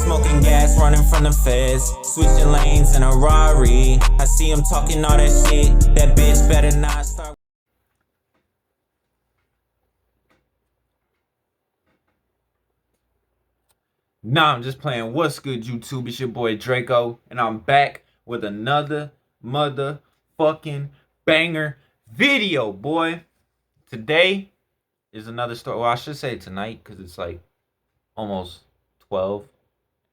smoking gas, running from the feds, switching lanes in a Rari. I see him talking all that shit. That bitch better not start. Nah, I'm just playing. What's good, YouTube? It's your boy Draco, and I'm back with another motherfucking banger video, boy. Today is another story. Well, I should say tonight, because it's like almost 12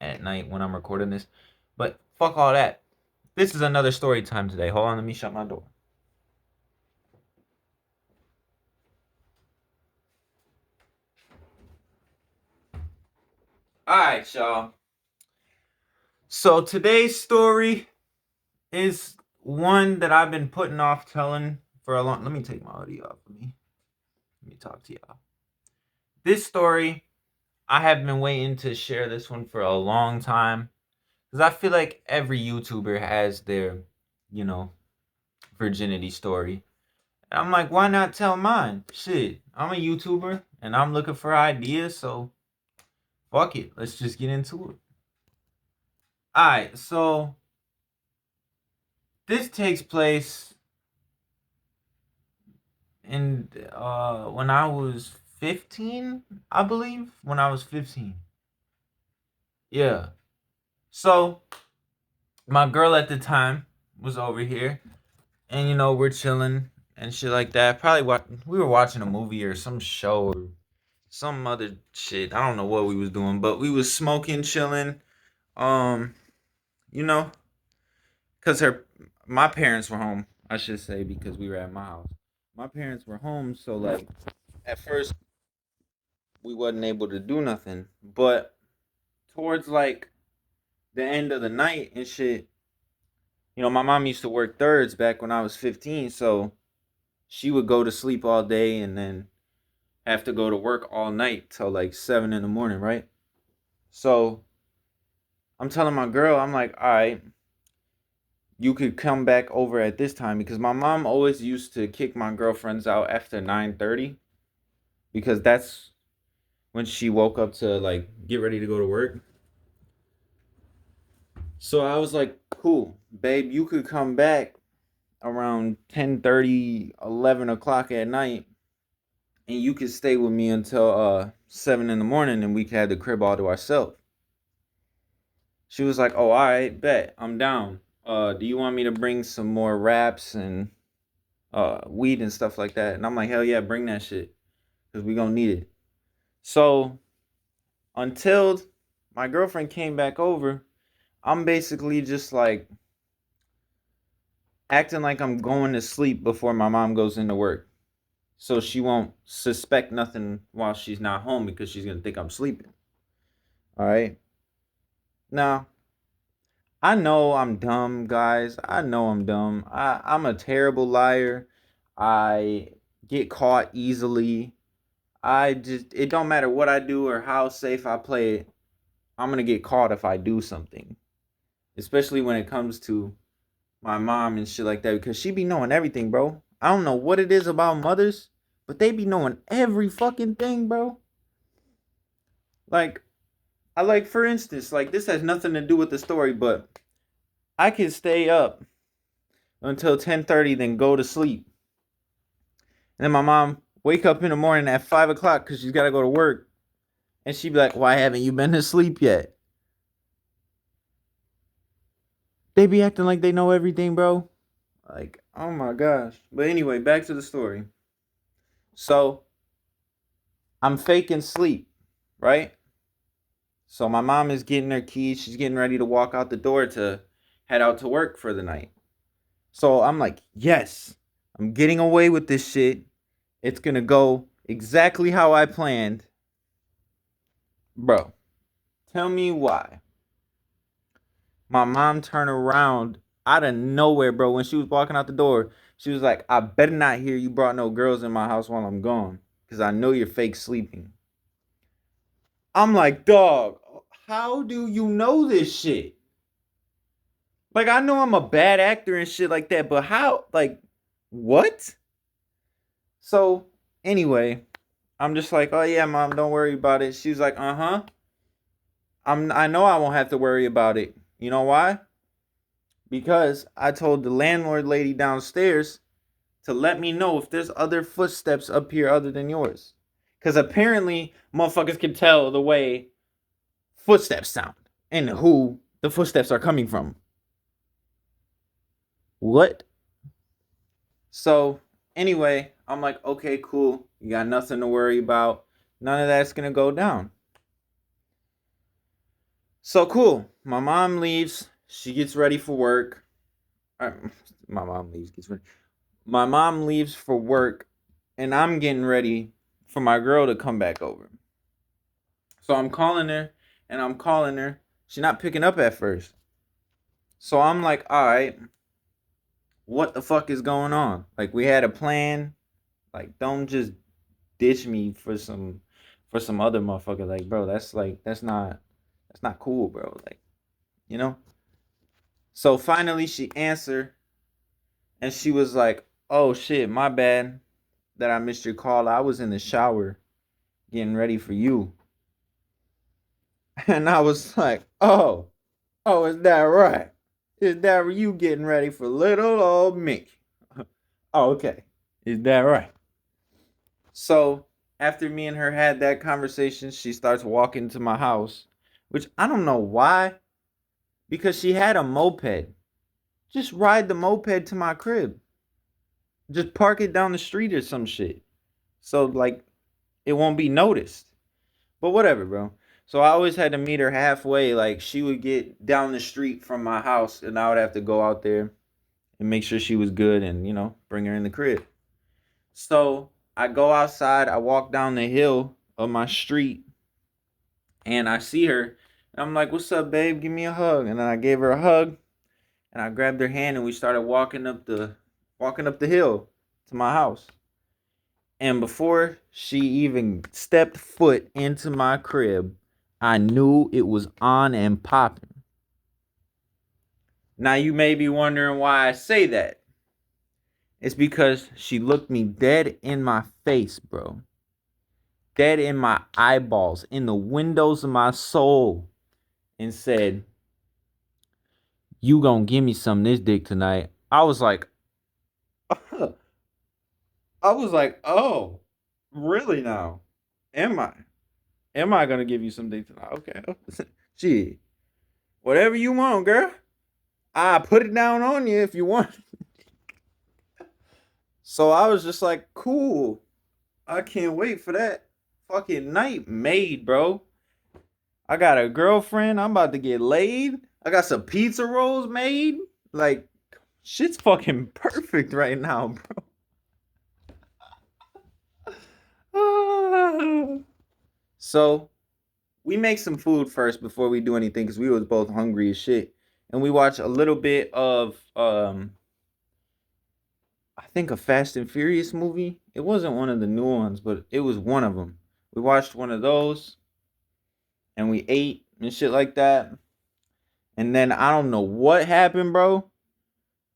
at night when I'm recording this. But fuck all that. This is another story time today. Hold on, let me shut my door. Alright, y'all. So today's story is one that I've been putting off telling for a long. Let me take my audio off of me. Let me talk to y'all. This story, I have been waiting to share this one for a long time. Because I feel like every YouTuber has their, virginity story. And I'm like, why not tell mine? Shit, I'm a YouTuber and I'm looking for ideas, so fuck it. Let's just get into it. Alright, so this takes place in when I was 15, I believe. When I was 15. Yeah. So my girl at the time was over here, and we're chilling and shit like that. Probably we were watching a movie or some show or some other shit. I don't know what we was doing, but we was smoking, chilling. Um, you know, cause my parents were home. I should say, because we were at my house. My parents were home, so like at first we wasn't able to do nothing, but towards like the end of the night and shit, my mom used to work thirds back when I was 15, so she would go to sleep all day and then have to go to work all night till like 7 in the morning, right? So I'm telling my girl, I'm like, all right, you could come back over at this time, because my mom always used to kick my girlfriends out after 9:30, because that's when she woke up to like get ready to go to work. So I was like, cool, babe, you could come back around 10:30, 11 o'clock at night, and you could stay with me until 7 in the morning, and we could have the crib all to ourselves. She was like, oh, all right, bet, I'm down. Do you want me to bring some more wraps and weed and stuff like that? And I'm like, hell yeah, bring that shit, because we gonna need it. So until my girlfriend came back over, I'm basically just like acting like I'm going to sleep before my mom goes into work, so she won't suspect nothing while she's not home, because she's gonna think I'm sleeping. All right. Now, I know I'm dumb, guys. I know I'm dumb. I'm a terrible liar. I get caught easily. It don't matter what I do or how safe I play it. I'm gonna get caught if I do something, especially when it comes to my mom and shit like that, because she be knowing everything, bro. I don't know what it is about mothers, but they be knowing every fucking thing, bro. Like, for instance, like, this has nothing to do with the story, but I can stay up until 10:30, then go to sleep. And then my mom wake up in the morning at 5 o'clock because she's got to go to work. And she'd be like, why haven't you been to sleep yet? They be acting like they know everything, bro. Like, oh my gosh. But anyway, back to the story. So, I'm faking sleep, right? So my mom is getting her keys. She's getting ready to walk out the door to head out to work for the night. So I'm like, yes, I'm getting away with this shit. It's going to go exactly how I planned. Bro, tell me why. My mom turned around out of nowhere, bro. When she was walking out the door, she was like, I better not hear you brought no girls in my house while I'm gone, because I know you're fake sleeping. I'm like, dog, how do you know this shit? Like, I know I'm a bad actor and shit like that, but how? Like, what? So, anyway, I'm just like, oh yeah, mom, don't worry about it. She's like, uh-huh. I know I won't have to worry about it. You know why? Because I told the landlord lady downstairs to let me know if there's other footsteps up here other than yours. Because apparently, motherfuckers can tell the way footsteps sound and who the footsteps are coming from. What? So, anyway, I'm like, okay, cool. You got nothing to worry about. None of that's going to go down. So, cool. My mom leaves. She gets ready for work. Uh, my mom leaves, gets ready. My mom leaves for work, and I'm getting ready for my girl to come back over. So I'm calling her and I'm calling her. She's not picking up at first. So I'm like, all right, what the fuck is going on? Like we had a plan. Like don't just ditch me for some other motherfucker. Like bro, that's not cool, bro. Like you know. So finally she answered and she was like, oh shit, my bad that I missed your call. I was in the shower getting ready for you. And I was like, oh, is that right? Is that you getting ready for little old me? Oh, okay. Is that right? So after me and her had that conversation, she starts walking to my house, which I don't know why, because she had a moped. Just ride the moped to my crib. Just park it down the street or some shit. So like it won't be noticed. But whatever, bro. So I always had to meet her halfway. Like she would get down the street from my house and I would have to go out there and make sure she was good and, bring her in the crib. So I go outside, I walk down the hill of my street and I see her. And I'm like, what's up, babe? Give me a hug. And then I gave her a hug and I grabbed her hand and we started walking up the hill to my house. And before she even stepped foot into my crib, I knew it was on and popping. Now you may be wondering why I say that. It's because she looked me dead in my face, bro. Dead in my eyeballs, in the windows of my soul, and said, you gonna give me some of this dick tonight. I was like, oh, really now? Am I? Am I gonna give you some dick tonight? Okay. Gee, whatever you want, girl. I put it down on you if you want. So I was just like, cool. I can't wait for that fucking night made, bro. I got a girlfriend. I'm about to get laid. I got some pizza rolls made. Like, shit's fucking perfect right now, bro. So we make some food first before we do anything because we was both hungry as shit. And we watch a little bit of I think a Fast and Furious movie. It wasn't one of the new ones, but it was one of them. We watched one of those and we ate and shit like that. And then I don't know what happened, bro,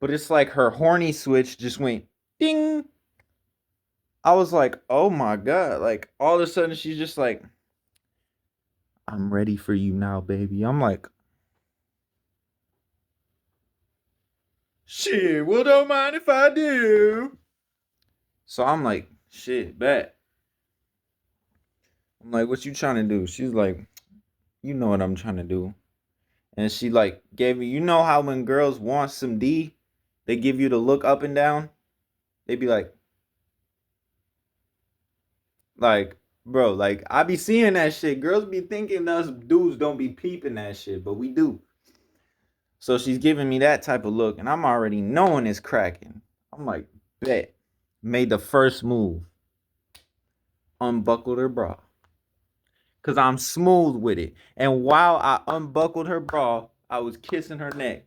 but it's like her horny switch just went ding. I was like, oh my God. Like all of a sudden she's just like, I'm ready for you now, baby. I'm like, shit, well, don't mind if I do. So I'm like, shit, bet. I'm like, what you trying to do? She's like, you know what I'm trying to do. And she like gave me, you know how when girls want some D, they give you the look up and down. They be like, bro, like I be seeing that shit. Girls be thinking us dudes don't be peeping that shit, but we do. So she's giving me that type of look, and I'm already knowing it's cracking. I'm like, bet. Made the first move. Unbuckled her bra. Cause I'm smooth with it. And while I unbuckled her bra, I was kissing her neck.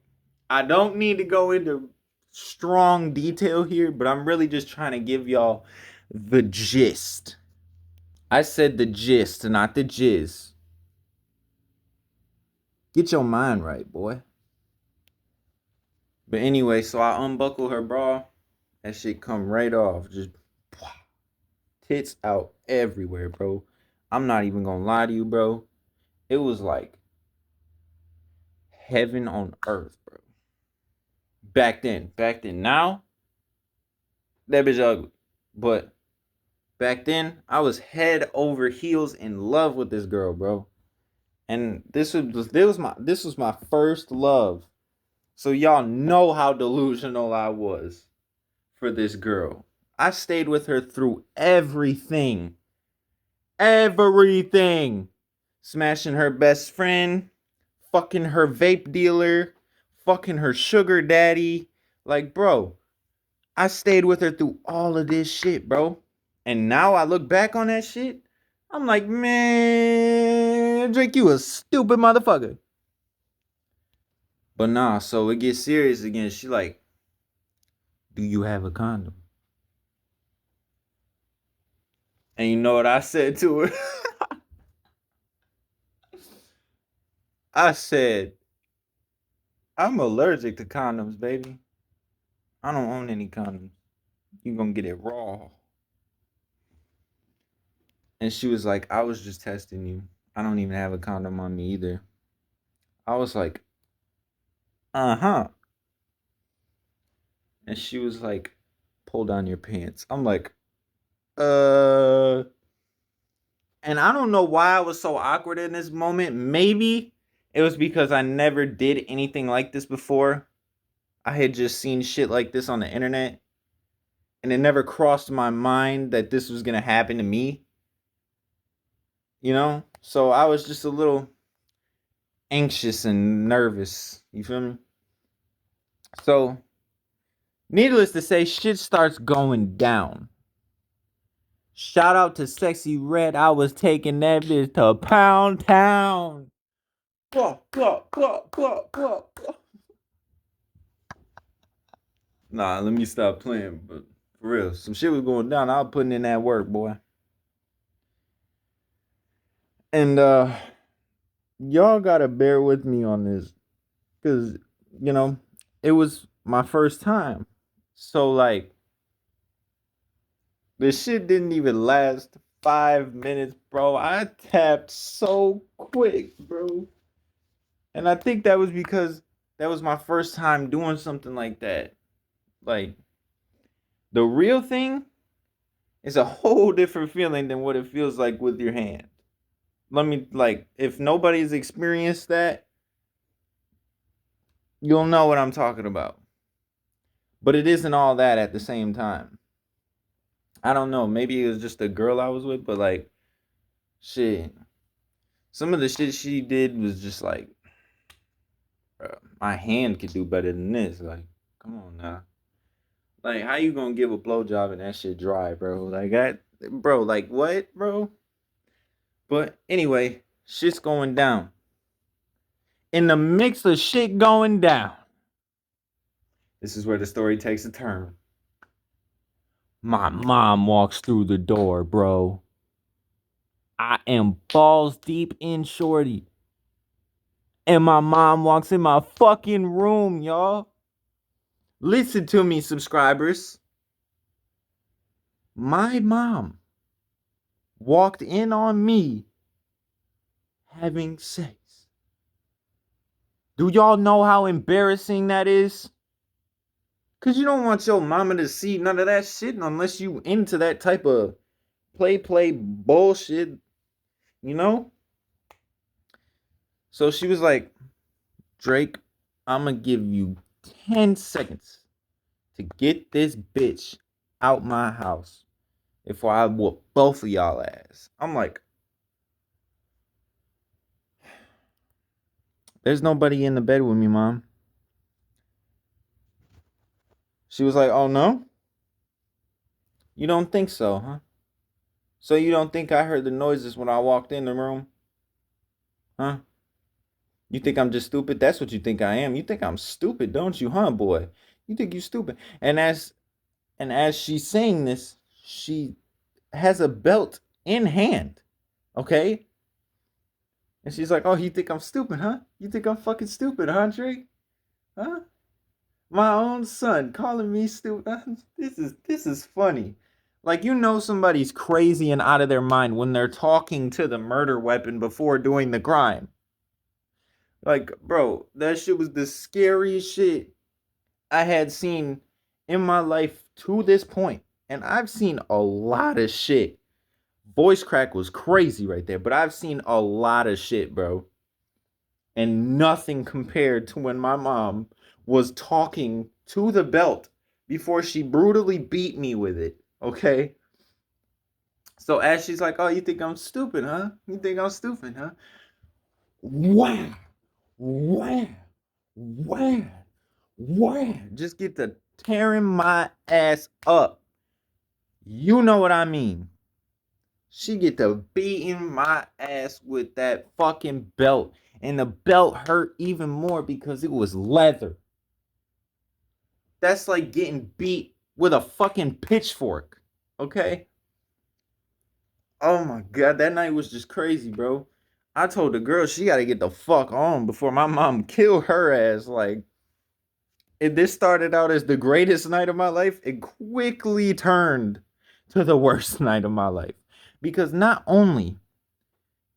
I don't need to go into strong detail here, but I'm really just trying to give y'all the gist. I said the gist, not the jizz. Get your mind right, boy. But anyway, so I unbuckle her bra. That shit come right off. Just tits out everywhere, bro. I'm not even gonna lie to you, bro. It was like heaven on earth, bro. Back then. Now, that bitch ugly. But back then, I was head over heels in love with this girl, bro. And this was my first love. So y'all know how delusional I was for this girl. I stayed with her through everything. Everything. Smashing her best friend, fucking her vape dealer, fucking her sugar daddy. Like, bro, I stayed with her through all of this shit, bro. And now I look back on that shit, I'm like, man, Drake, you a stupid motherfucker. But nah, so it gets serious again. She like, do you have a condom? And you know what I said to her? I said, I'm allergic to condoms, baby. I don't own any condoms. You gonna get it raw. And she was like, I was just testing you. I don't even have a condom on me either. I was like, uh-huh. And she was like, pull down your pants. I'm like, uh. And I don't know why I was so awkward in this moment. Maybe it was because I never did anything like this before. I had just seen shit like this on the internet. And it never crossed my mind that this was going to happen to me. You know? So I was just a little anxious and nervous. You feel me? So, needless to say, shit starts going down. Shout out to Sexy Red. I was taking that bitch to Pound Town. Nah, let me stop playing. But for real, some shit was going down. I was putting in that work, boy. And y'all gotta bear with me on this. Cause, you know, it was my first time. So like this shit didn't even last 5 minutes, bro. I tapped so quick, bro. And I think that was because that was my first time doing something like that. Like, the real thing is a whole different feeling than what it feels like with your hand. Let me, like, if nobody's experienced that, you'll know what I'm talking about. But it isn't all that at the same time. I don't know. Maybe it was just a girl I was with, but like, shit. Some of the shit she did was just like, bro, my hand could do better than this. Like, come on now. Like, how you gonna give a blowjob and that shit dry, bro? Like that, bro. Like what, bro? But anyway, shit's going down. In the mix of shit going down, this is where the story takes a turn. My mom walks through the door, bro. I am balls deep in shorty. And my mom walks in my fucking room, y'all. Listen to me, subscribers. My mom walked in on me having sex. Do y'all know how embarrassing that is? Cause you don't want your mama to see none of that shit unless you into that type of play bullshit, you know? So she was like, Drake, I'm gonna give you 10 seconds to get this bitch out my house before I whoop both of y'all ass. I'm like, there's nobody in the bed with me, mom. She was like, oh no? You don't think so, huh? So you don't think I heard the noises when I walked in the room? Huh? You think I'm just stupid? That's what you think I am. You think I'm stupid, don't you, huh, boy? You think you stupid. And as she's saying this, she has a belt in hand. Okay? And she's like, oh, you think I'm stupid, huh? You think I'm fucking stupid, huh, Drake? Huh? My own son calling me stupid. This is funny. Like, you know somebody's crazy and out of their mind when they're talking to the murder weapon before doing the crime. Like, bro, that shit was the scariest shit I had seen in my life to this point. And I've seen a lot of shit. Voice crack was crazy right there, but I've seen a lot of shit, bro. And nothing compared to when my mom was talking to the belt before she brutally beat me with it. Okay? So as she's like, "Oh, you think I'm stupid, huh? You think I'm stupid, huh?" Wham! Wham! Wham! Wham! Just get to tearing my ass up. You know what I mean. She get to beating my ass with that fucking belt. And the belt hurt even more because it was leather. That's like getting beat with a fucking pitchfork. Okay? Oh my god, that night was just crazy, bro. I told the girl she gotta get the fuck on before my mom kill her ass. Like, if this started out as the greatest night of my life, it quickly turned to the worst night of my life. Because not only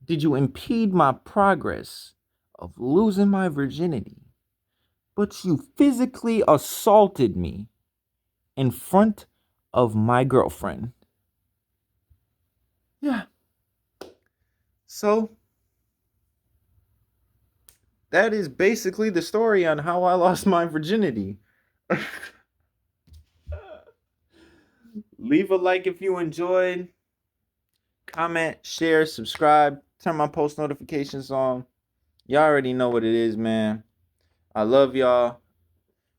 did you impede my progress of losing my virginity, but you physically assaulted me in front of my girlfriend. Yeah. So, that is basically the story on how I lost my virginity. Leave a like if you enjoyed. Comment, share, subscribe, turn my post notifications on. Y'all already know what it is, man. I love y'all.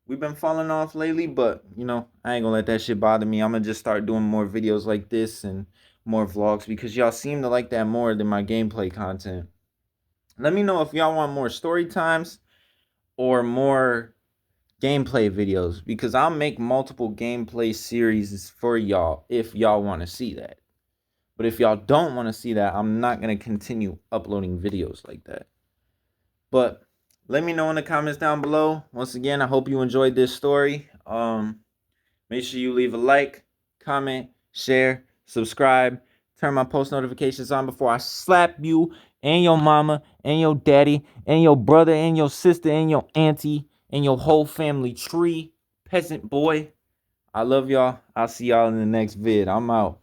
We've been falling off lately, but I ain't gonna let that shit bother me. I'm gonna just start doing more videos like this and more vlogs because y'all seem to like that more than my gameplay content. Let me know if y'all want more story times or more gameplay videos because I'll make multiple gameplay series for y'all if y'all want to see that. But if y'all don't want to see that, I'm not going to continue uploading videos like that. But let me know in the comments down below. Once again, I hope you enjoyed this story. Make sure you leave a like, comment, share, subscribe, turn my post notifications on before I slap you and your mama and your daddy and your brother and your sister and your auntie and your whole family tree, peasant boy. I love y'all. I'll see y'all in the next vid. I'm out.